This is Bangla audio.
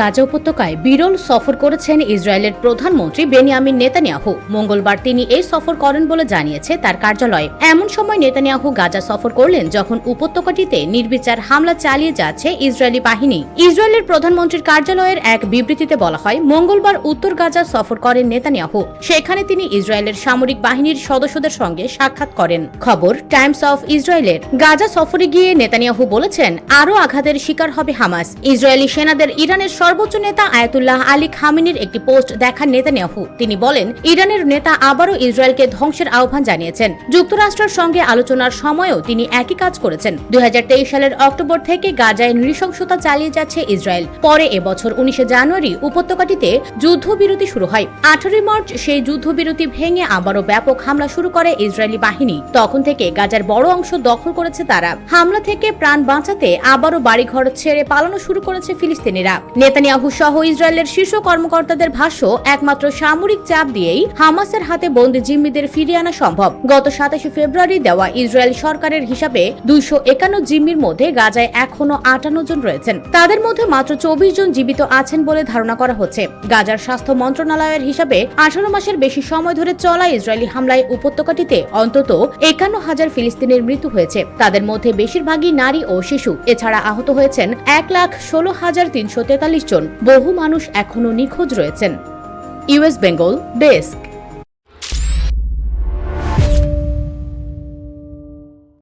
গাজা উপত্যকায় বিরল সফর করেছেন ইসরায়েলের প্রধানমন্ত্রী বেনিয়ামিন নেতানিয়াহু। মঙ্গলবার তিনি এই সফর করেন বলে জানিয়েছে তার কার্যালয়। এমন সময় নেতানিয়াহু গাজা সফর করলেন যখন উপত্যকাটিতে নির্বিচার হামলা চালিয়ে যাচ্ছে ইসরায়েলি বাহিনী। ইসরায়েলের প্রধানমন্ত্রীর কার্যালয়ের এক বিবৃতিতে বলা হয়, মঙ্গলবার উত্তর গাজা সফর করেন নেতানিয়াহু। সেখানে তিনি ইসরায়েলের সামরিক বাহিনীর সদস্যদের সঙ্গে সাক্ষাৎ করেন। খবর টাইমস অফ ইসরায়েলের। গাজা সফরে গিয়ে নেতানিয়াহু বলেছেন, আরও আঘাতের শিকার হবে হামাস। ইসরায়েলি সেনাদের ইরানের সর্বোচ্চ নেতা আয়াতুল্লাহ আলী খামেনির একটি পোস্ট দেখান নেতানিয়াহু। তিনি বলেন, ইরানের নেতা আবারও ইসরায়েলকে ধ্বংসের আহ্বান জানিয়েছেন। যুক্তরাষ্ট্রের সঙ্গে আলোচনার সময়ও তিনি একই কাজ করেছেন। 2023 সালের অক্টোবর থেকে গাজায় নৃশংসতা চালিয়ে যাচ্ছে ইসরায়েল। পরে এবছর 19 জানুয়ারি উপত্যকাটিতে যুদ্ধবিরতি শুরু হয়। 18 মার্চ সেই যুদ্ধবিরতি ভেঙে আবারও ব্যাপক হামলা শুরু করে ইসরায়েলি বাহিনী। তখন থেকে গাজার বড় অংশ দখল করেছে তারা। হামলা থেকে প্রাণ বাঁচাতে আবারও বাড়িঘর ছেড়ে পালানো শুরু করেছে ফিলিস্তিনিরা। নেতানিয়াহু সহ ইসরায়েলের শীর্ষ কর্মকর্তাদের ভাষ্য, একমাত্র সামরিক চাপ দিয়েই হামাসের হাতে বন্দী জিম্মিদের ফিরিয়ে আনা সম্ভব। গত 27 ফেব্রুয়ারি দেওয়া ইসরায়েল সরকারের হিসাবে 251 জিম্মির মধ্যে গাজায় এখনো 58 জন রয়েছেন। তাদের মধ্যে মাত্র 24 জন জীবিত আছেন বলে ধারণা করা হচ্ছে। গাজার স্বাস্থ্য মন্ত্রণালয়ের হিসাবে 18 মাসের বেশি সময় ধরে চলা ইসরায়েলি হামলায় উপত্যকাটিতে অন্তত 51,000 ফিলিস্তিনির মৃত্যু হয়েছে। তাদের মধ্যে বেশিরভাগই নারী ও শিশু। এছাড়া আহত হয়েছেন 1,16,343 জন। বহু মানুষ এখনো নিখোঁজ রয়েছেন। US Bengal desk.